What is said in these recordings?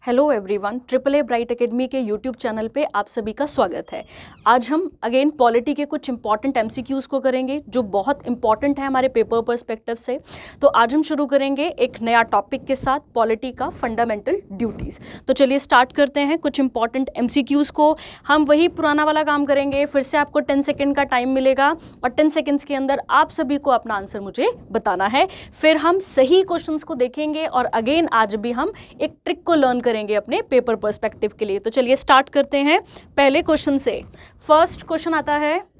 Hello everyone, triple a bright academy के YouTube channel पे आप सभी का स्वागत है। आज हम अगेन पॉलिटी के कुछ इंपॉर्टेंट एमसीक्यूज़ को करेंगे जो बहुत इंपॉर्टेंट है हमारे पेपर पर्सपेक्टिव से। तो आज हम शुरू करेंगे एक नया टॉपिक के साथ, पॉलिटी का फंडामेंटल ड्यूटीज़। तो चलिए स्टार्ट करते हैं कुछ इंपॉर्टेंट एमसीक्यूज़ को। हम वही पुराना वाला काम करेंगे, फिर से आपको 10 सेकेंड का टाइम मिलेगा और 10 सेकेंड्स के अंदर आप सभी को अपना आंसर मुझे बताना है। फिर हम सही क्वेश्चन को देखेंगे और अगेन आज भी हम एक ट्रिक को लर्न करेंगे अपने पेपर पर्सपेक्टिव के लिए। तो चलिए स्टार्ट करते हैं पहले क्वेश्चन से। फर्स्ट क्वेश्चन आता है,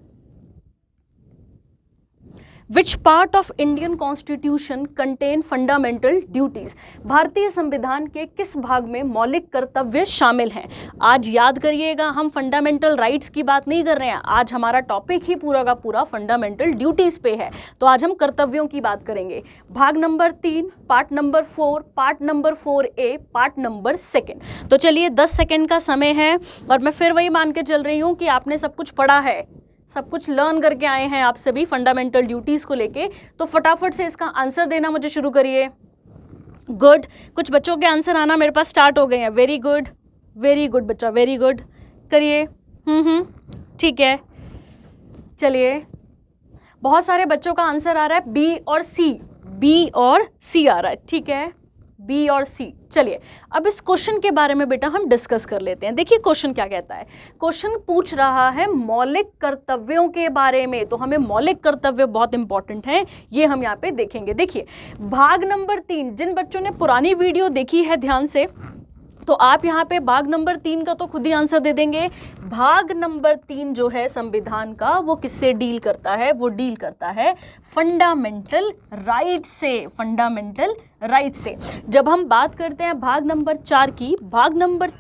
which part of Indian constitution contain fundamental duties? भारतीय संविधान के किस भाग में मौलिक कर्तव्य शामिल हैं? आज याद करिएगा, हम फंडामेंटल राइट्स की बात नहीं कर रहे हैं, आज हमारा टॉपिक ही पूरा का पूरा फंडामेंटल ड्यूटीज पे है। तो आज हम कर्तव्यों की बात करेंगे। भाग number 3, part number 4, part number 4A, part number 2। तो चलिए 10 सेकेंड का समय है और मैं फिर वही मान के चल रही हूँ कि आपने सब कुछ पढ़ा है, सब कुछ लर्न करके आए हैं आप सभी फंडामेंटल ड्यूटीज़ को लेके। तो फटाफट से इसका आंसर देना मुझे शुरू करिए। गुड, कुछ बच्चों के आंसर आना मेरे पास स्टार्ट हो गए हैं। वेरी गुड बच्चा, वेरी गुड, करिए। ठीक है, चलिए बहुत सारे बच्चों का आंसर आ रहा है बी और सी आ रहा है। ठीक है, बी और सी। चलिए अब इस क्वेश्चन के बारे में बेटा हम डिस्कस कर लेते हैं। देखिए क्वेश्चन क्या कहता है। क्वेश्चन पूछ रहा है मौलिक कर्तव्यों के बारे में, तो हमें मौलिक कर्तव्य बहुत इंपॉर्टेंट है, ये हम यहाँ पे देखेंगे। देखिए भाग नंबर 3, जिन बच्चों ने पुरानी वीडियो देखी है ध्यान से, तो आप यहाँ पे भाग नंबर 3 का तो खुद ही आंसर दे देंगे। भाग नंबर 3 जो है संविधान का, वो किससे डील करता है? वो डील करता है फंडामेंटल राइट से। फंडामेंटल राइट से जब हम बात करते हैं भाग नंबर 4 की, भाग नंबर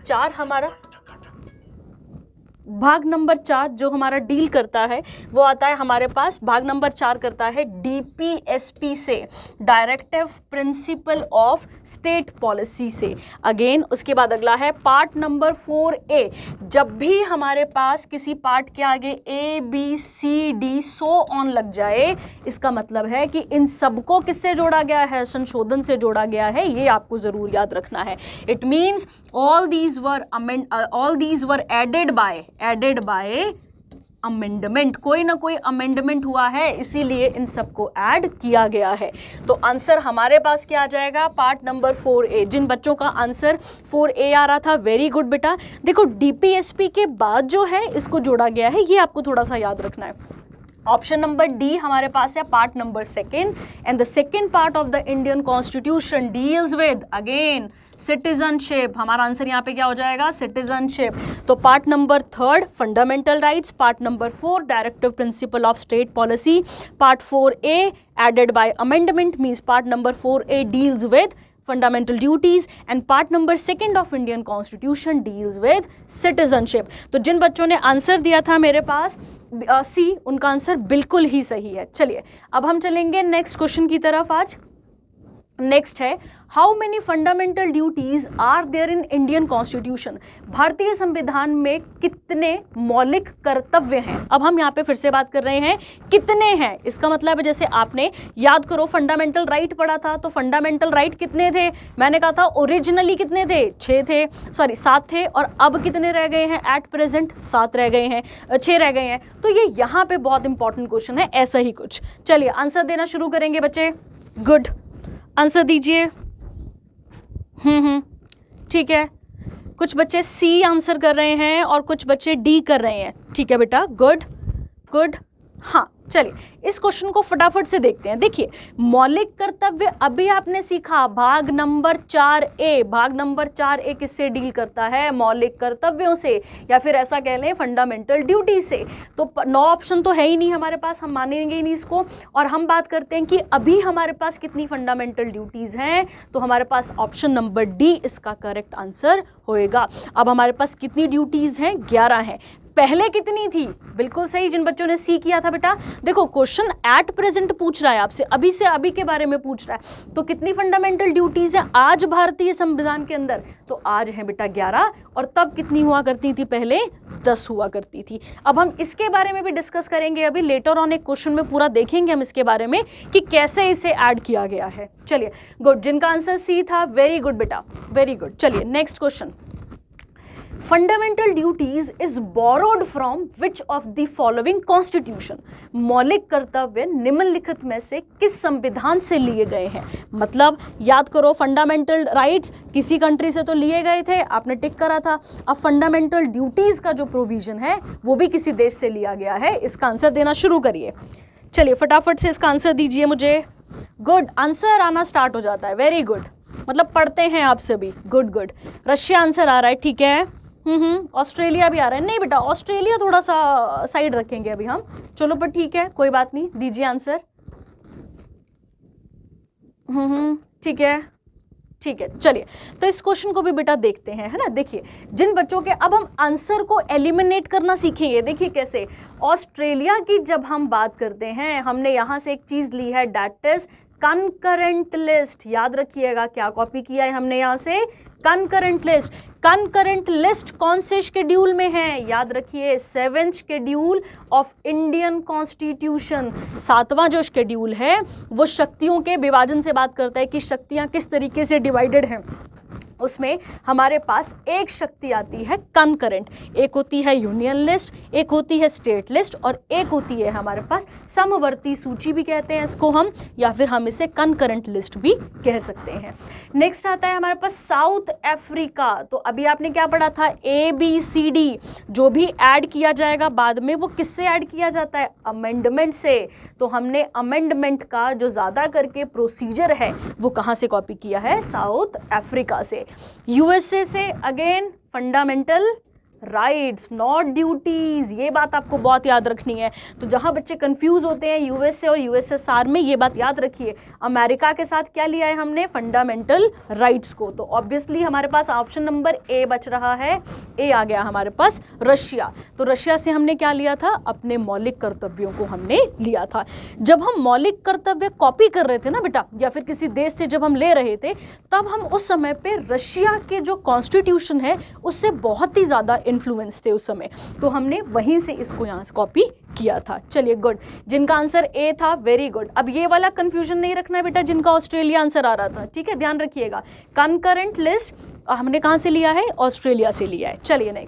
4 जो हमारा डील करता है वो आता है हमारे पास, भाग नंबर 4 करता है DPSP से, directive principle of state policy से। अगेन उसके बाद अगला है पार्ट नंबर 4A। जब भी हमारे पास किसी पार्ट के आगे ABCD सो ऑन लग जाए, इसका मतलब है कि इन सबको किससे जोड़ा गया है? संशोधन से जोड़ा गया है। ये आपको जरूर याद रखना है। It means all these were added by amendment. कोई ना कोई अमेंडमेंट हुआ है, इसीलिए इन सबको ऐड किया गया है। तो आंसर हमारे पास क्या आ जाएगा? Part number 4A। जिन बच्चों का आंसर 4A आ रहा था, वेरी गुड बेटा। देखो DPSP के बाद जो है इसको जोड़ा गया है, ये आपको थोड़ा सा याद रखना है। ऑप्शन नंबर डी हमारे पास है part number 2, and the second part of the Indian constitution deals with again citizenship. हमारा आंसर यहाँ पे क्या हो जाएगा? सिटीजनशिप। तो part number 3 fundamental rights, part number 4 directive principle of state policy, part 4A added by amendment, means part number 4A deals with fundamental duties and part number 2 of Indian Constitution deals with citizenship। तो जिन बच्चों ने answer दिया था मेरे पास सी, उनका answer बिल्कुल ही सही है। चलिए अब हम चलेंगे नेक्स्ट क्वेश्चन की तरफ। आज नेक्स्ट है, how many fundamental duties are there in Indian constitution? भारतीय संविधान में कितने मौलिक कर्तव्य हैं? अब हम यहाँ पे फिर से बात कर रहे हैं कितने हैं। इसका मतलब है जैसे आपने याद करो फंडामेंटल राइट पढ़ा था, तो फंडामेंटल राइट कितने थे? मैंने कहा था ओरिजिनली कितने थे? 7 थे, और अब कितने रह गए हैं? एट प्रेजेंट 7 रह गए हैं, 6 रह गए हैं। तो ये यहाँ पे बहुत इंपॉर्टेंट क्वेश्चन है, ऐसा ही कुछ। चलिए आंसर देना शुरू करेंगे बच्चे। गुड, आंसर दीजिए। ठीक है, कुछ बच्चे सी आंसर कर रहे हैं और कुछ बच्चे डी कर रहे हैं। ठीक है बेटा, गुड। हाँ चलिए इस क्वेश्चन को फटाफट से देखते हैं। देखिए मौलिक कर्तव्य अभी आपने सीखा, भाग नंबर 4A। भाग नंबर 4A किससे डील करता है? मौलिक कर्तव्यों से, या फिर ऐसा कह लें फंडामेंटल ड्यूटी से। तो 9 ऑप्शन तो है ही नहीं हमारे पास, हम मानेंगे ही नहीं इसको। और हम बात करते हैं कि अभी हमारे पास कितनी फंडामेंटल ड्यूटीज़ हैं, तो हमारे पास ऑप्शन नंबर डी इसका करेक्ट आंसर होएगा। अब हमारे पास कितनी ड्यूटीज़ हैं? 11 हैं। पहले कितनी थी? बिल्कुल सही, जिन बच्चों ने सी किया था बेटा। देखो क्वेश्चन एट प्रेजेंट पूछ रहा है आपसे, अभी से अभी के बारे में पूछ रहा है। तो कितनी फंडामेंटल ड्यूटीज है आज भारतीय संविधान के अंदर? तो आज है बेटा 11, और तब कितनी हुआ करती थी? पहले 10 हुआ करती थी। अब हम इसके बारे में भी डिस्कस करेंगे, अभी लेटर ऑन एक क्वेश्चन में पूरा देखेंगे हम इसके बारे में कि कैसे इसे ऐड किया गया है। चलिए गुड, जिनका आंसर सी था, वेरी गुड बेटा, वेरी गुड। चलिए next question. Fundamental duties is borrowed from which of the following constitution? मौलिक कर्तव्य निम्नलिखित में से किस संविधान से लिए गए हैं? मतलब याद करो, फंडामेंटल राइट्स किसी कंट्री से तो लिए गए थे, आपने टिक करा था। अब फंडामेंटल ड्यूटीज का जो प्रोविजन है वो भी किसी देश से लिया गया है। इसका आंसर देना शुरू करिए। चलिए फटाफट से इसका आंसर दीजिए मुझे। गुड, आंसर आना स्टार्ट हो जाता है, वेरी गुड, मतलब पढ़ते हैं आप सभी। गुड गुड, रशिया आंसर आ रहा है, ठीक है। ऑस्ट्रेलिया भी आ रहा है। नहीं बेटा, ऑस्ट्रेलिया थोड़ा सा साइड रखेंगे अभी हम, चलो पर ठीक है, कोई बात नहीं, दीजिए आंसर। ठीक है, ठीक है। चलिए तो इस क्वेश्चन को भी बेटा देखते हैं, है ना। देखिए जिन बच्चों के, अब हम आंसर को एलिमिनेट करना सीखेंगे। देखिए कैसे, ऑस्ट्रेलिया की जब हम बात करते हैं, हमने यहाँ से एक चीज ली है, दैट इज कंकरेंट लिस्ट। याद रखिएगा क्या कॉपी किया है हमने यहाँ से, कंकरेंट लिस्ट। कंकरेंट लिस्ट कौन से शेड्यूल में है? याद रखिए 7th schedule of Indian constitution. 7वां जो शेड्यूल है वो शक्तियों के विभाजन से बात करता है कि शक्तियां किस तरीके से डिवाइडेड हैं। उसमें हमारे पास एक शक्ति आती है कंकरेंट, एक होती है यूनियन लिस्ट, एक होती है स्टेट लिस्ट, और एक होती है हमारे पास समवर्ती सूची भी कहते हैं इसको हम, या फिर हम इसे कंकरेंट लिस्ट भी कह सकते हैं। नेक्स्ट आता है हमारे पास साउथ अफ्रीका। तो अभी आपने क्या पढ़ा था? ABCD, जो भी ऐड किया जाएगा बाद में वो किससे ऐड किया जाता है? अमेंडमेंट से। तो हमने अमेंडमेंट का जो ज़्यादा करके प्रोसीजर है वो कहाँ से कॉपी किया है? साउथ अफ्रीका से। USA से again fundamental rights not duties, ये बात आपको बहुत याद रखनी है। तो जहां बच्चे कंफ्यूज होते हैं USA और USSR में, ये बात याद रखिए। अमेरिका के साथ क्या लिया है हमने? फंडामेंटल राइट्स को। तो ऑब्वियसली हमारे पास ऑप्शन नंबर A बच रहा है, A आ गया हमारे पास रशिया। तो रशिया से हमने क्या लिया था? अपने मौलिक कर्तव्यों को हमने लिया था। जब हम मौलिक कर्तव्य कॉपी कर रहे थे ना बेटा, या फिर किसी देश से जब हम ले रहे थे, तब हम उस समय पे रशिया के जो कॉन्स्टिट्यूशन है उससे बहुत ही ज्यादा इन्फ्लुएंस थे उस समय, तो हमने वहीं से इसको यहाँ से कॉपी किया था। चलिए गुड, जिनका आंसर A था, वेरी गुड। अब ये वाला कंफ्यूजन नहीं रखना है बेटा जिनका ऑस्ट्रेलिया आंसर आ रहा था, ठीक है, ध्यान रखिएगा। कंकरेंट लिस्ट हमने कहाँ से लिया है? ऑस्ट्रेलिया से लिया है। चलिए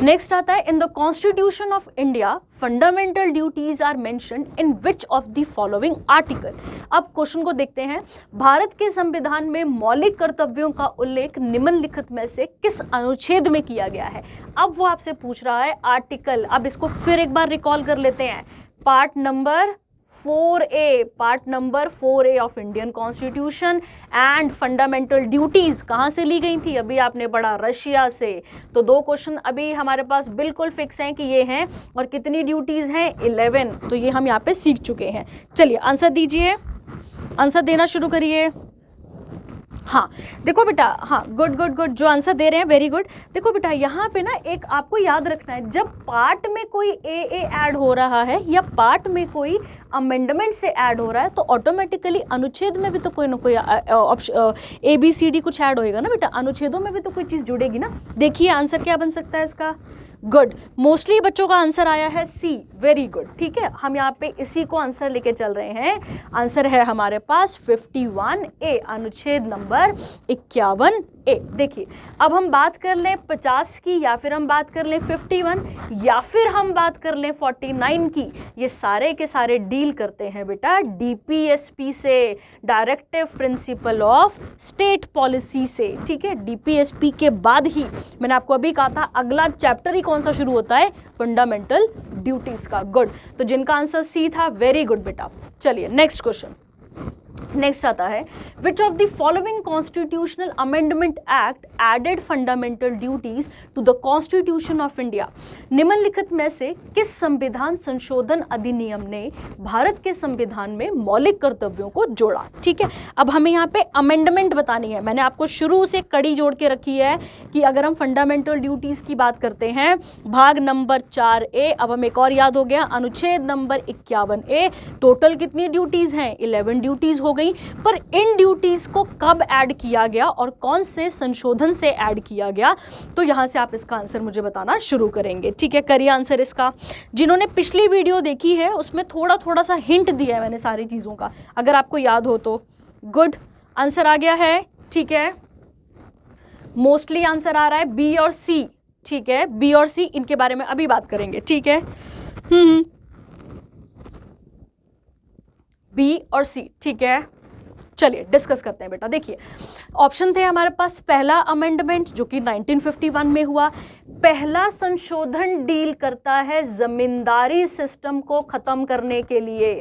नेक्स्ट आता है, in the constitution of India fundamental duties are mentioned in which of the following article. अब क्वेश्चन को देखते हैं, भारत के संविधान में मौलिक कर्तव्यों का उल्लेख निम्नलिखित में से किस अनुच्छेद में किया गया है? अब वो आपसे पूछ रहा है आर्टिकल। अब इसको फिर एक बार रिकॉल कर लेते हैं। Part number 4A of Indian constitution and fundamental duties कहाँ से ली गई थी? अभी आपने पढ़ा रशिया से। तो 2 क्वेश्चन अभी हमारे पास बिल्कुल फिक्स हैं कि ये हैं, और कितनी ड्यूटीज हैं? 11। तो ये हम यहाँ पे सीख चुके हैं। चलिए आंसर दीजिए, आंसर देना शुरू करिए। हाँ देखो बेटा, हाँ गुड गुड गुड, जो आंसर दे रहे हैं वेरी गुड। देखो बेटा यहाँ पे ना एक आपको याद रखना है, जब पार्ट में कोई AA ऐड हो रहा है या पार्ट में कोई अमेंडमेंट से ऐड हो रहा है, तो ऑटोमेटिकली अनुच्छेद में भी तो कोई ना कोई ABCD कुछ ऐड होएगा ना बेटा, अनुच्छेदों में भी तो कोई चीज़ जुड़ेगी ना। देखिए आंसर क्या बन सकता है इसका? गुड, मोस्टली बच्चों का आंसर आया है C, वेरी गुड। ठीक है, हम यहाँ पे इसी को आंसर लेके चल रहे हैं। आंसर है हमारे पास 51A, अनुच्छेद नंबर 51A। देखिए अब हम बात कर लें 50 की, या फिर हम बात कर लें 51, या फिर हम बात कर लें 49 की। ये सारे के सारे डील करते हैं बेटा DPSP से, directive principle of state policy से। ठीक है, DPSP के बाद ही मैंने आपको अभी कहा था अगला चैप्टर ही कौन सा शुरू होता है? फंडामेंटल ड्यूटीज का। गुड, तो जिनका आंसर C था, वेरी गुड बेटा। चलिए नेक्स्ट क्वेश्चन। नेक्स्ट आता है which of the following constitutional amendment act added fundamental duties to the constitution of India. निम्नलिखित में से किस संविधान संशोधन अधिनियम ने भारत के संविधान में मौलिक कर्तव्यों को जोड़ा। ठीक है, अब हमें यहाँ पे अमेंडमेंट बतानी है। मैंने आपको शुरू से कड़ी जोड़ के रखी है कि अगर हम फंडामेंटल ड्यूटीज की बात करते हैं भाग नंबर 4A, अब हमें एक और याद हो गया अनुच्छेद नंबर 51A, टोटल कितनी ड्यूटीज हैं 11 ड्यूटीज हो गई। पर इन ड्यूटीज को कब ऐड किया गया और कौन से संशोधन से ऐड किया गया, तो यहां से आप इसका आंसर मुझे बताना शुरू करेंगे। ठीक है, करिए आंसर इसका। जिन्होंने पिछली वीडियो देखी है उसमें थोड़ा थोड़ा सा हिंट दिया है मैंने सारी चीजों का, अगर आपको याद हो तो। गुड, आंसर आ गया है। ठीक है, मोस्टली आंसर आ रहा है बी और सी। ठीक है, बी और सी, इनके बारे में अभी बात करेंगे। ठीक है, बी और सी। ठीक है, चलिए डिस्कस करते हैं बेटा। देखिए ऑप्शन थे हमारे पास, पहला अमेंडमेंट जो कि 1951 में हुआ। पहला संशोधन डील करता है जमींदारी सिस्टम को खत्म करने के लिए।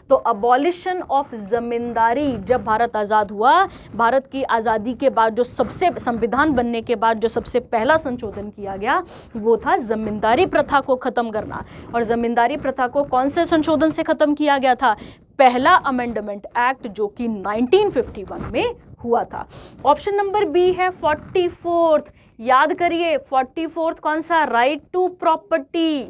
तो अबॉलिशन ऑफ जमींदारी, जब भारत आज़ाद हुआ, भारत की आज़ादी के बाद जो सबसे, संविधान बनने के बाद जो सबसे पहला संशोधन किया गया वो था जमींदारी प्रथा को खत्म करना। और जमींदारी प्रथा को कौन से संशोधन से खत्म किया गया था? पहला अमेंडमेंट एक्ट जो कि 1951 में हुआ था। ऑप्शन नंबर बी है 44th। याद करिए 44th कौन सा? Right to property.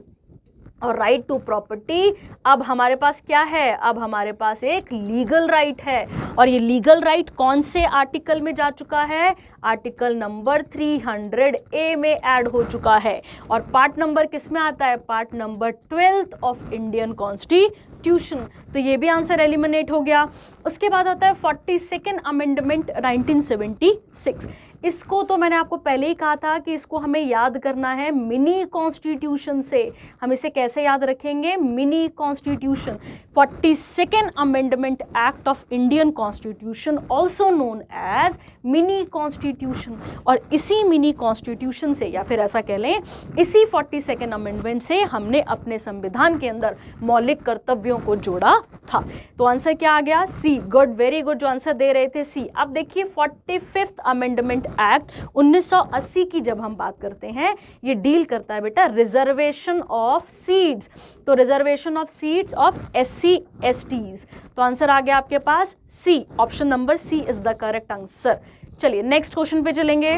और राइट टू प्रॉपर्टी अब हमारे पास क्या है? अब हमारे पास एक लीगल राइट है। और ये लीगल राइट कौन से आर्टिकल में जा चुका है? आर्टिकल नंबर 300A में ऐड हो चुका है। और पार्ट नंबर किस में आता है? Part number 12 of Indian constitution. तो ये भी आंसर एलिमिनेट हो गया। उसके बाद आता है 42nd अमेंडमेंट 1976। इसको तो मैंने आपको पहले ही कहा था कि इसको हमें याद करना है मिनी कॉन्स्टिट्यूशन से। हम इसे कैसे याद रखेंगे? Mini constitution. 42nd amendment act of Indian constitution also known as mini constitution. और इसी मिनी कॉन्स्टिट्यूशन से, या फिर ऐसा कह लें इसी 42nd अमेंडमेंट से हमने अपने संविधान के अंदर मौलिक कर्तव्यों को जोड़ा था। तो आंसर क्या आ गया? सी। गुड, वेरी गुड, जो आंसर दे रहे थे सी। अब देखिए 45th अमेंडमेंट एक्ट 1980 की जब हम बात करते हैं, ये डील करता है बेटा रिजर्वेशन ऑफ सीट्स। तो reservation of seats of SC STs। तो आंसर आ गया आपके पास C. Option number C is the correct answer. चलिए नेक्स्ट क्वेश्चन पे चलेंगे।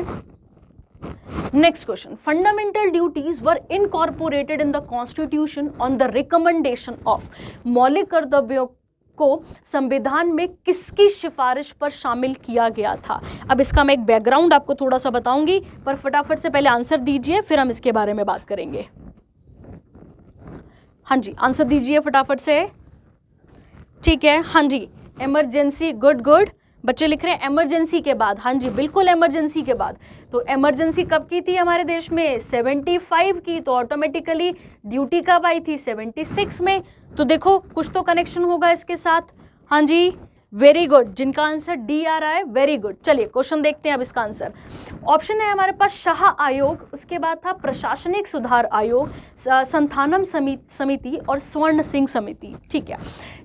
Next question, fundamental duties were incorporated in the constitution on the recommendation of. मौलिक कर्तव्यों को संविधान में किसकी सिफारिश पर शामिल किया गया था? अब इसका मैं एक बैकग्राउंड आपको थोड़ा सा बताऊंगी, पर फटाफट से पहले आंसर दीजिए, फिर हम इसके बारे में बात करेंगे। हाँ जी, आंसर दीजिए फटाफट से। ठीक है, हाँ जी, इमरजेंसी। गुड गुड, बच्चे लिख रहे हैं इमरजेंसी के बाद। हाँ जी, बिल्कुल इमरजेंसी के बाद। तो इमरजेंसी कब की थी हमारे देश में? 75 की। तो ऑटोमेटिकली ड्यूटी कब आई थी? 76 में। तो देखो कुछ तो कनेक्शन होगा इसके साथ। हाँ जी, वेरी गुड, जिनका आंसर डी आ रहा है वेरी गुड। चलिए क्वेश्चन देखते हैं अब इसका आंसर। ऑप्शन है हमारे पास शाह आयोग, उसके बाद था प्रशासनिक सुधार आयोग, संथानम समिति और स्वर्ण सिंह समिति। ठीक है,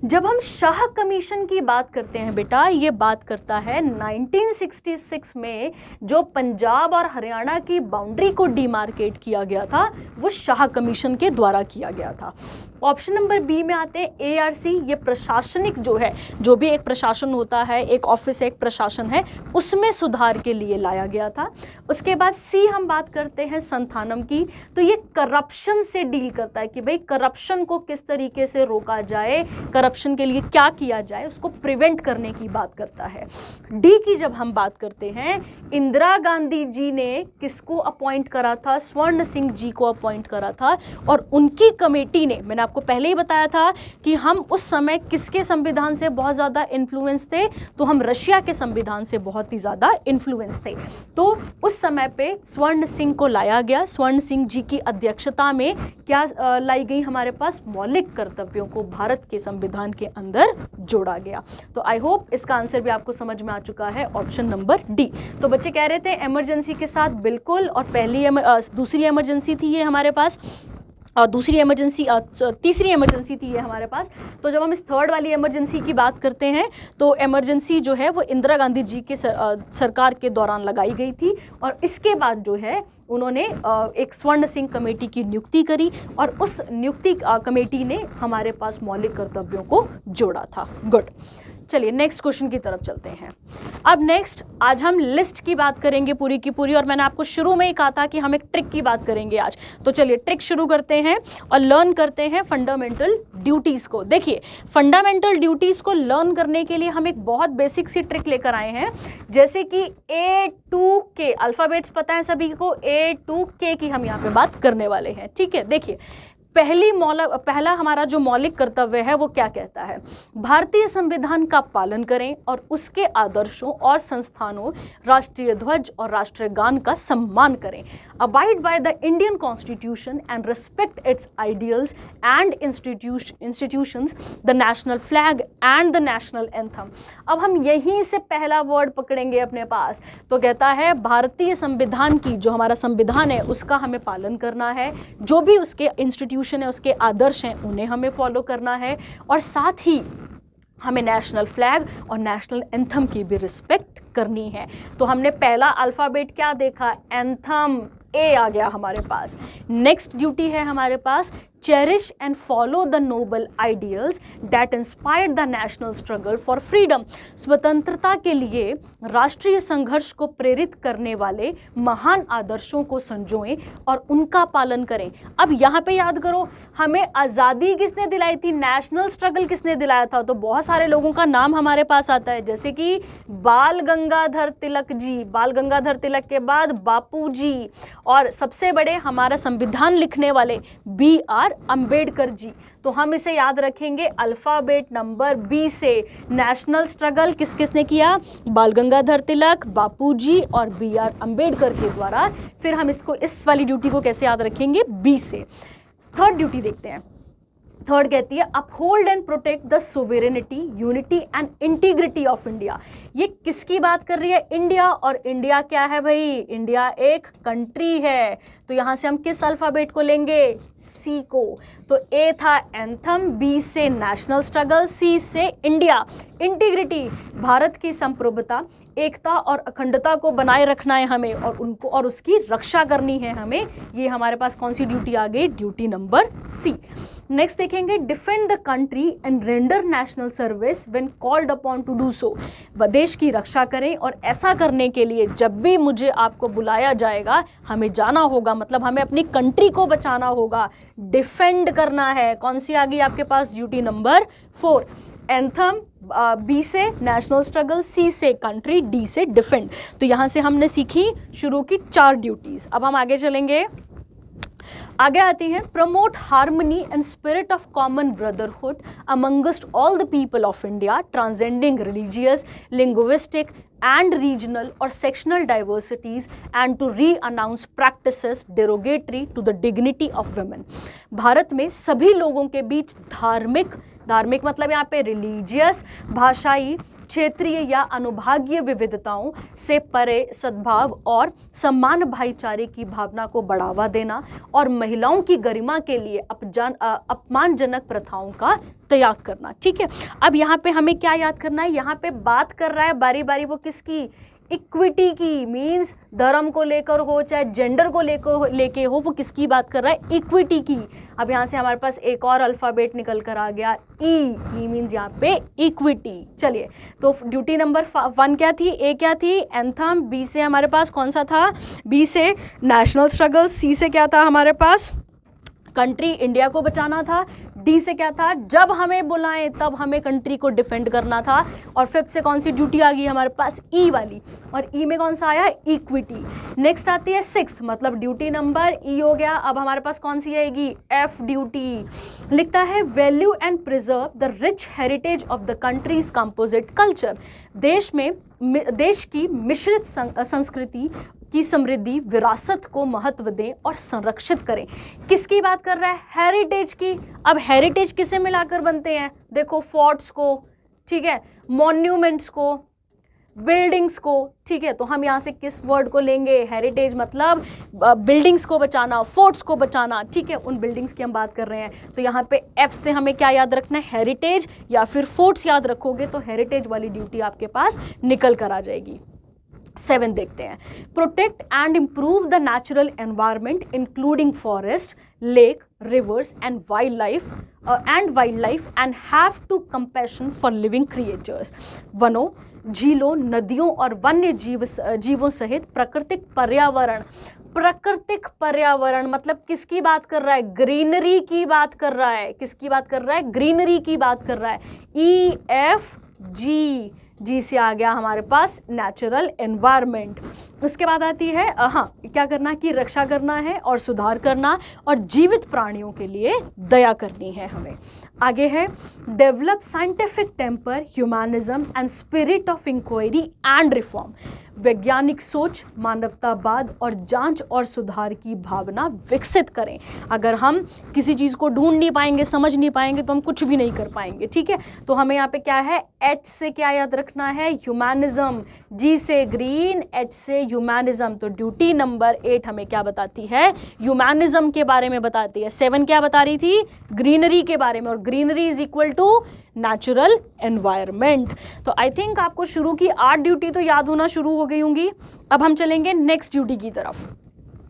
जब हम शाह कमीशन की बात करते हैं बेटा, ये बात करता है 1966 में जो पंजाब और हरियाणा की बाउंड्री को डिमार्केट किया गया था, वो शाह कमीशन के द्वारा किया गया था। ऑप्शन नंबर बी में आते हैं ARC। ये प्रशासनिक जो है, जो भी एक प्रशासन होता है, एक ऑफिस है, एक प्रशासन है, उसमें सुधार के लिए लाया गया था। उसके बाद सी हम बात करते हैं संथानम की। तो ये करप्शन से डील करता है कि भाई करप्शन को किस तरीके से रोका जाए, करप्शन के लिए क्या किया जाए, उसको प्रिवेंट करने की बात करता है। डी की जब हम बात करते हैं, इंदिरा गांधी जी ने किसको अपॉइंट करा था? स्वर्ण सिंह जी को अपॉइंट करा था। और उनकी कमेटी ने, मैंने आपको पहले ही बताया था कि हम उस समय किसके संविधान से बहुत ज़्यादा इन्फ्लुएंस थे? तो हम रशिया के संविधान से बहुत ही ज़्यादा इन्फ्लुएंस थे। तो उस समय पे स्वर्ण सिंह को लाया गया। स्वर्ण सिंह जी की अध्यक्षता में क्या लाई गई हमारे पास? मौलिक कर्तव्यों को भारत के संविधान के अंदर जोड़ा गया। तो आई होप इसका आंसर भी आपको समझ में आ चुका है, ऑप्शन नंबर डी। तो बच्चे कह रहे थे इमरजेंसी के साथ बिल्कुल, और दूसरी इमरजेंसी थी ये हमारे पास और दूसरी इमरजेंसी, तीसरी इमरजेंसी थी ये हमारे पास। तो जब हम इस थर्ड वाली इमरजेंसी की बात करते हैं तो इमरजेंसी जो है वो इंदिरा गांधी जी के सरकार के दौरान लगाई गई थी, और इसके बाद जो है उन्होंने एक स्वर्ण सिंह कमेटी की नियुक्ति करी, और उस नियुक्ति कमेटी ने हमारे पास मौलिक कर्तव्यों को जोड़ा था। गुड, चलिए नेक्स्ट क्वेश्चन की तरफ चलते हैं। अब नेक्स्ट आज हम लिस्ट की बात करेंगे पूरी की पूरी, और मैंने आपको शुरू में ही कहा था कि हम एक ट्रिक की बात करेंगे आज। तो चलिए ट्रिक शुरू करते हैं और लर्न करते हैं फंडामेंटल ड्यूटीज़ को। देखिए फंडामेंटल ड्यूटीज़ को लर्न करने के लिए हम एक बहुत बेसिक सी ट्रिक लेकर आए हैं, जैसे कि A to K अल्फ़ाबेट्स पता है सभी को, A to K की हम यहाँ पे बात करने वाले हैं। ठीक है, देखिए पहला हमारा जो मौलिक कर्तव्य है वो क्या कहता है, भारतीय संविधान का पालन करें और उसके आदर्शों और संस्थानों, राष्ट्रीय ध्वज और राष्ट्रीय गान का सम्मान करें। Abide by the Indian constitution and respect it's ideals and institutions, the national flag and the national anthem. अब हम यहीं से पहला वर्ड पकड़ेंगे अपने पास। तो कहता है भारतीय संविधान की, जो हमारा संविधान है उसका हमें पालन करना है, जो भी उसके इंस्टीट्यूशन है उसके आदर्श हैं उन्हें हमें फॉलो करना है, और साथ ही हमें नेशनल फ्लैग और नेशनल एंथम की भी रिस्पेक्ट करनी है। तो हमने पहला अल्फ़ाबेट क्या देखा, एंथम, ए आ गया हमारे पास। नेक्स्ट ड्यूटी है हमारे पास, cherish and follow the noble ideals that inspired the national struggle for freedom. स्वतंत्रता के लिए राष्ट्रीय संघर्ष को प्रेरित करने वाले महान आदर्शों को संजोएं और उनका पालन करें। अब यहाँ पे याद करो, हमें आज़ादी किसने दिलाई थी, नेशनल स्ट्रगल किसने दिलाया था, तो बहुत सारे लोगों का नाम हमारे पास आता है, जैसे कि बाल गंगाधर तिलक जी, बाल गंगाधर तिलक के बाद बापू जी, और सबसे बड़े हमारा संविधान लिखने वाले B.R. अंबेडकर जी। तो हम इसे याद रखेंगे अल्फ़ाबेट नंबर B से। नेशनल स्ट्रगल किस किसने किया, बाल गंगाधर तिलक, बापू जी और B.R. अंबेडकर के द्वारा। फिर हम इसको, इस वाली ड्यूटी को कैसे याद रखेंगे, B से। थर्ड ड्यूटी देखते हैं। थर्ड कहती है uphold and protect the sovereignty, unity and integrity of India. ये किसकी बात कर रही है, इंडिया। और इंडिया क्या है भाई, इंडिया एक कंट्री है। तो यहाँ से हम किस अल्फ़ाबेट को लेंगे, सी को। तो ए था एंथम, बी से नेशनल स्ट्रगल, सी से इंडिया। इंटीग्रिटी, भारत की संप्रभुता, एकता और अखंडता को बनाए रखना है हमें, और उनको और उसकी रक्षा करनी है हमें। ये हमारे पास कौन सी ड्यूटी आ गई, ड्यूटी नंबर सी। नेक्स्ट देखेंगे defend the country and render national service when called upon two do so. देश की रक्षा करें, और ऐसा करने के लिए जब भी मुझे आपको बुलाया जाएगा हमें जाना होगा, मतलब हमें अपनी कंट्री को बचाना होगा, डिफेंड करना है। कौन सी आ गई आपके पास, ड्यूटी नंबर 4। एंथम बी से नेशनल स्ट्रगल, सी से कंट्री, डी से डिफेंड। तो यहाँ से हमने सीखी शुरू की 4 ड्यूटीज़। अब हम आगे चलेंगे, आगे आती हैं promote harmony and spirit of common brotherhood amongst all the people of India, transcending religious, linguistic and regional or sectional diversities, and to re-announce practices derogatory to the dignity of women। Bharat में सभी लोगों के बीच धार्मिक मतलब यहाँ पे religious, भाषाई, क्षेत्रीय या अनुभागीय विविधताओं से परे सद्भाव और सम्मान भाईचारे की भावना को बढ़ावा देना, और महिलाओं की गरिमा के लिए अपमानजनक प्रथाओं का त्याग करना। ठीक है, अब यहाँ पे हमें क्या याद करना है, यहाँ पे बात कर रहा है बारी बारी वो किसकी, इक्विटी की। मीन्स धर्म को लेकर हो चाहे जेंडर को लेके हो, वो किसकी बात कर रहा है, इक्विटी की। अब यहाँ से हमारे पास एक और अल्फ़ाबेट निकल कर आ गया, ई मीन्स यहाँ पे इक्विटी। चलिए, तो ड्यूटी नंबर 1 क्या थी, ए क्या थी, एंथम, बी से हमारे पास कौन सा था, बी से नेशनल स्ट्रगल, सी से क्या था हमारे पास, कंट्री, इंडिया को बचाना था, डी से क्या था, जब हमें बुलाएं तब हमें कंट्री को डिफेंड करना था, और फिफ्थ से कौन सी ड्यूटी आ गई हमारे पास, ई वाली, और ई में कौन सा आया, इक्विटी। नेक्स्ट आती है 6th, मतलब ड्यूटी नंबर ई हो गया। अब हमारे पास कौन सी आएगी, एफ ड्यूटी। लिखता है value and preserve the rich heritage of the countries composite culture. देश की मिश्रित संस्कृति की समृद्धि विरासत को महत्व दें और संरक्षित करें। किसकी बात कर रहा है, हेरिटेज की। अब हेरिटेज किसे मिलाकर बनते हैं, देखो फोर्ट्स को, ठीक है, मॉन्यूमेंट्स को, बिल्डिंग्स को, ठीक है। तो हम यहाँ से किस वर्ड को लेंगे, हेरिटेज, मतलब बिल्डिंग्स को बचाना, फोर्ट्स को बचाना, ठीक है, उन बिल्डिंग्स की हम बात कर रहे हैं। तो यहाँ पे एफ से हमें क्या याद रखना है, हेरिटेज या फिर फोर्ट्स याद रखोगे तो हेरिटेज वाली ड्यूटी आपके पास निकल कर आ जाएगी। 7 देखते हैं, protect and improve the natural environment including forest, lake, rivers and wild life and have to compassion for living creatures. वनों, झीलों, नदियों और वन्य जीवों सहित प्राकृतिक पर्यावरण मतलब किसकी बात कर रहा है, ग्रीनरी की बात कर रहा है। किसकी बात कर रहा है, ग्रीनरी की बात कर रहा है। EFG, जी से आ गया हमारे पास नेचुरल एनवायरनमेंट। उसके बाद आती है क्या करना कि रक्षा करना है और सुधार करना और जीवित प्राणियों के लिए दया करनी है हमें। आगे है develop scientific temper, humanism and spirit of inquiry and reform. वैज्ञानिक सोच, मानवतावाद और जांच और सुधार की भावना विकसित करें। अगर हम किसी चीज़ को ढूंढ नहीं पाएंगे, समझ नहीं पाएंगे तो हम कुछ भी नहीं कर पाएंगे, ठीक है। तो हमें यहाँ पे क्या है, H से क्या याद रखना है, ह्यूमैनिज्म, G से ग्रीन, H से ह्यूमैनिज्म। तो ड्यूटी नंबर 8 हमें क्या बताती है, ह्यूमैनिज्म के बारे में बताती है। 7 क्या बता रही थी, ग्रीनरी के बारे में, और greenery is equal to natural environment. तो आई थिंक आपको शुरू की 8 ड्यूटी तो याद होना शुरू हो गई होंगी। अब हम चलेंगे नेक्स्ट ड्यूटी की तरफ।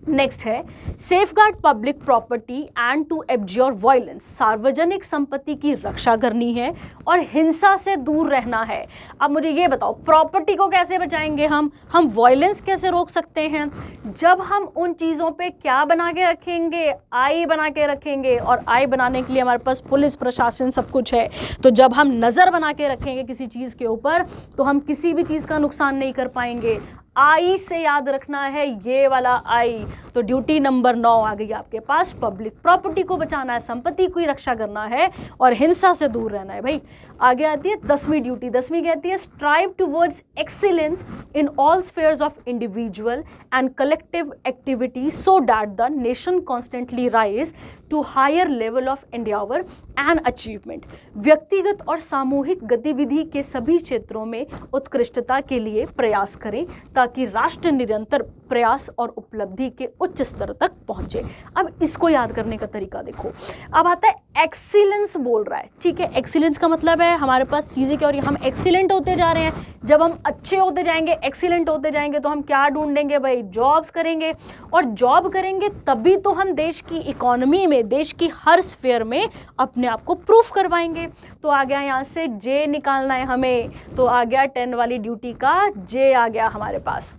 नेक्स्ट है safeguard public property and to absorb violence. सार्वजनिक संपत्ति की रक्षा करनी है और हिंसा से दूर रहना है। अब मुझे ये बताओ, प्रॉपर्टी को कैसे बचाएंगे हम वायलेंस कैसे रोक सकते हैं? जब हम उन चीज़ों पे क्या बना के रखेंगे, आई बना के रखेंगे, और आई बनाने के लिए हमारे पास पुलिस प्रशासन सब कुछ है। तो जब हम नज़र बना के रखेंगे किसी चीज़ के ऊपर तो हम किसी भी चीज़ का नुकसान नहीं कर पाएंगे। आई से याद रखना है, ये वाला आई। तो ड्यूटी नंबर 9 आ गई आपके पास, पब्लिक प्रॉपर्टी को बचाना है, संपत्ति की रक्षा करना है और हिंसा से दूर रहना है भाई। आगे आती है 10वीं ड्यूटी। 10वीं कहती है strive towards excellence in all spheres of individual and collective activity so that the nation constantly rise to higher level of endeavour and achievement. व्यक्तिगत और सामूहिक गतिविधि के सभी क्षेत्रों में उत्कृष्टता के लिए प्रयास करें ताकि राष्ट्र निरंतर प्रयास और उपलब्धि के उच्च स्तर तक पहुंचे। अब इसको याद करने का तरीका देखो। अब आता है एक्सीलेंस बोल रहा है, ठीक है। एक्सीलेंस का मतलब है हमारे पास चीज़ें क्या हो रही है, हम एक्सीलेंट होते जा रहे हैं। जब हम अच्छे होते जाएंगे, एक्सीलेंट होते जाएंगे तो हम क्या ढूंढेंगे भाई, जॉब्स करेंगे। और जॉब करेंगे तभी तो हम देश की इकोनॉमी में, देश की हर स्फेयर में अपने आप को प्रूफ करवाएंगे। तो आ गया यहाँ से जे निकालना है हमें, तो आ गया 10 वाली ड्यूटी का जे आ गया हमारे पास।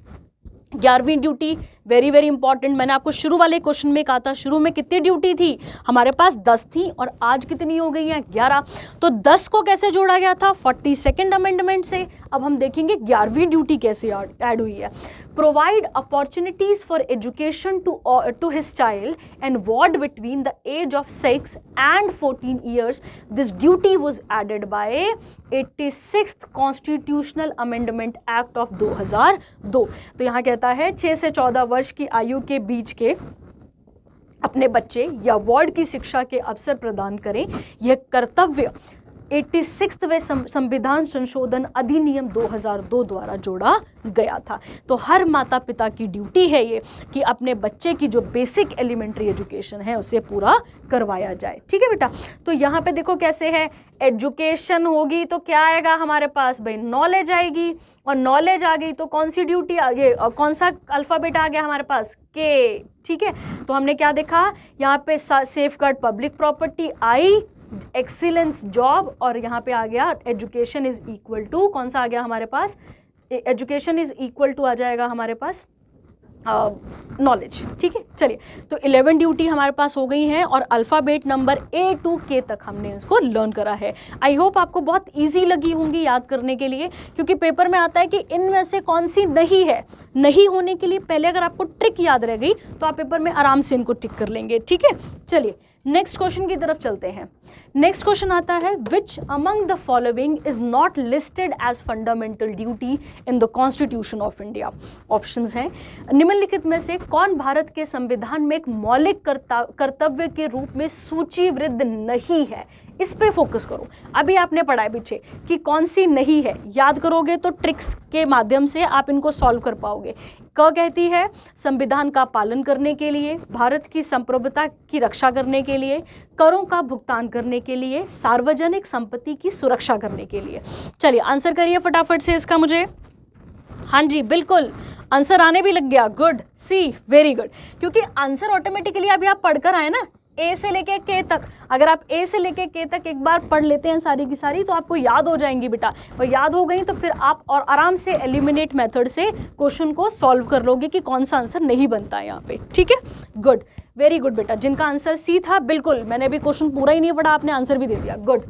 11वीं ड्यूटी वेरी वेरी इंपॉर्टेंट। मैंने आपको शुरू वाले क्वेश्चन में कहा था, शुरू में कितनी ड्यूटी थी हमारे पास, 10 थी, और आज कितनी हो गई है, 11। तो 10 को कैसे जोड़ा गया था, 42nd अमेंडमेंट से। अब हम देखेंगे 11वीं ड्यूटी कैसे ऐड हुई है। Provide opportunities for education to his child and ward between the age of 6 and 14 years. This duty was added by 86th constitutional amendment act of 2002। तो यहाँ कहता है 6 से 14 वर्ष की आयु के बीच के अपने बच्चे या वार्ड की शिक्षा के अवसर प्रदान करें। यह कर्तव्य 86वें संविधान संशोधन अधिनियम 2002 द्वारा जोड़ा गया था। तो हर माता पिता की ड्यूटी है ये कि अपने बच्चे की जो बेसिक एलिमेंट्री एजुकेशन है उसे पूरा करवाया जाए, ठीक है बेटा। तो यहाँ पे देखो कैसे है, एजुकेशन होगी तो क्या आएगा हमारे पास भाई, नॉलेज आएगी, और नॉलेज आ गई तो कौन सी ड्यूटी आ गई, और कौन सा अल्फ़ाबेट आ गया हमारे पास, के, ठीक है। तो हमने क्या देखा यहाँ पे, सेफगार्ड पब्लिक प्रॉपर्टी आई, एक्सीलेंस जॉब, और यहाँ पे आ गया एजुकेशन इज इक्वल टू, कौन सा आ गया हमारे पास, एजुकेशन इज इक्वल टू आ जाएगा हमारे पास नॉलेज, ठीक है। चलिए, तो 11 ड्यूटी हमारे पास हो गई हैं और alphabet number A to K तक हमने इसको लर्न करा है। आई होप आपको बहुत इजी लगी होंगी याद करने के लिए, क्योंकि पेपर में आता है कि इनमें से कौन सी नहीं है। नहीं होने के लिए पहले अगर आपको ट्रिक याद रह गई तो आप पेपर में आराम से इनको टिक कर लेंगे, ठीक है। चलिए नेक्स्ट क्वेश्चन की तरफ चलते हैं। नेक्स्ट क्वेश्चन आता है, which among the following is not listed as fundamental duty in the constitution of India. Options हैं, निम्नलिखित में से कौन भारत के संविधान में एक मौलिक कर्तव्य के रूप में सूचीबद्ध नहीं है। इस पे फोकस करो। अभी आपने पढ़ा है पीछे कि कौन सी नहीं है, याद करोगे तो ट्रिक्स के माध्यम से आप इनको सॉल्व कर पाओगे। क कहती है संविधान का पालन करने के लिए, भारत की संप्रभुता की रक्षा करने के लिए, करों का भुगतान करने के लिए, सार्वजनिक संपत्ति की सुरक्षा करने के लिए। चलिए आंसर करिए फटाफट से इसका मुझे। हाँ जी बिल्कुल, आंसर आने भी लग गया, गुड, सी, वेरी गुड। क्योंकि आंसर ऑटोमेटिकली अभी आप पढ़कर आए ना, ए से लेके के तक। अगर आप ए से लेके के तक एक बार पढ़ लेते हैं सारी की सारी तो आपको याद हो जाएंगी बेटा, और याद हो गई तो फिर आप और आराम से एलिमिनेट मेथड से क्वेश्चन को सॉल्व कर लोगे कि कौन सा आंसर नहीं बनता है यहाँ पे। ठीक है, गुड, वेरी गुड बेटा। जिनका आंसर सी था, बिल्कुल, मैंने अभी क्वेश्चन पूरा ही नहीं पढ़ा, आपने आंसर भी दे दिया, गुड।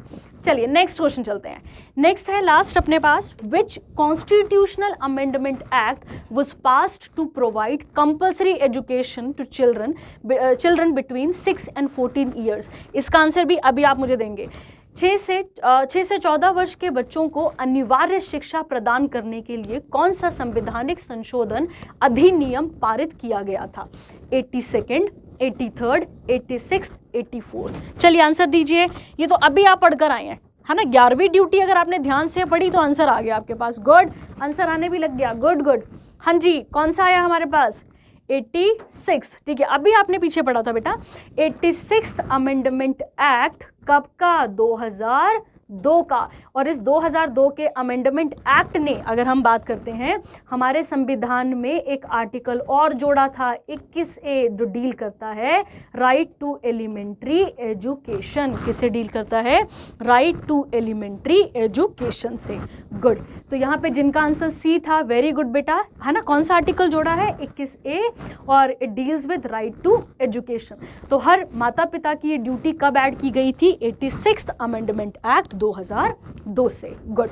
चलिए नेक्स्ट क्वेश्चन चलते हैं। नेक्स्ट है लास्ट अपने पास, which constitutional amendment act was passed to provide compulsory education to children between 6 and 14 years. इसका आंसर भी अभी आप मुझे देंगे। 6 से 14 वर्ष के बच्चों को अनिवार्य शिक्षा प्रदान करने के लिए कौन सा संवैधानिक संशोधन अधिनियम पारित किया गया था? 82nd, 83rd, 86th, 84th। चलिए आंसर दीजिए। ये तो अभी आप पढ़कर आए हैं, है ना, 11वीं ड्यूटी अगर आपने ध्यान से पढ़ी तो आंसर आ गया आपके पास, गुड, आंसर आने भी लग गया, गुड गुड। हाँ जी, कौन सा आया हमारे पास? 86। ठीक है, अभी आपने पीछे पढ़ा था बेटा, 86th अमेंडमेंट एक्ट कब का? 2002 का। और इस 2002 के अमेंडमेंट एक्ट ने, अगर हम बात करते हैं, हमारे संविधान में एक आर्टिकल और जोड़ा था 21A, जो डील करता है राइट टू एलिमेंट्री एजुकेशन। किसे डील करता है? राइट टू एलिमेंट्री एजुकेशन से, गुड। तो यहाँ पे जिनका आंसर सी था, वेरी गुड बेटा, है ना। कौन सा आर्टिकल जोड़ा है? 21A, और it deals with right to education. तो हर माता पिता की ये ड्यूटी कब ऐड की गई थी? 86th अमेंडमेंट एक्ट 2002 से, गुड।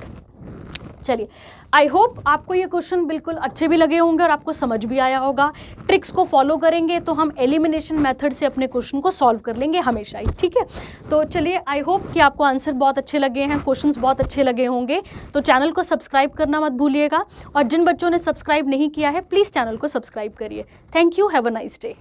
चलिए, आई होप आपको ये क्वेश्चन बिल्कुल अच्छे भी लगे होंगे और आपको समझ भी आया होगा। ट्रिक्स को फॉलो करेंगे तो हम एलिमिनेशन मेथड से अपने क्वेश्चन को सॉल्व कर लेंगे हमेशा ही, ठीक है। तो चलिए, आई होप कि आपको आंसर बहुत अच्छे लगे हैं, क्वेश्चंस बहुत अच्छे लगे होंगे। तो चैनल को सब्सक्राइब करना मत भूलिएगा, और जिन बच्चों ने सब्सक्राइब नहीं किया है प्लीज़ चैनल को सब्सक्राइब करिए। Thank you, have a nice day.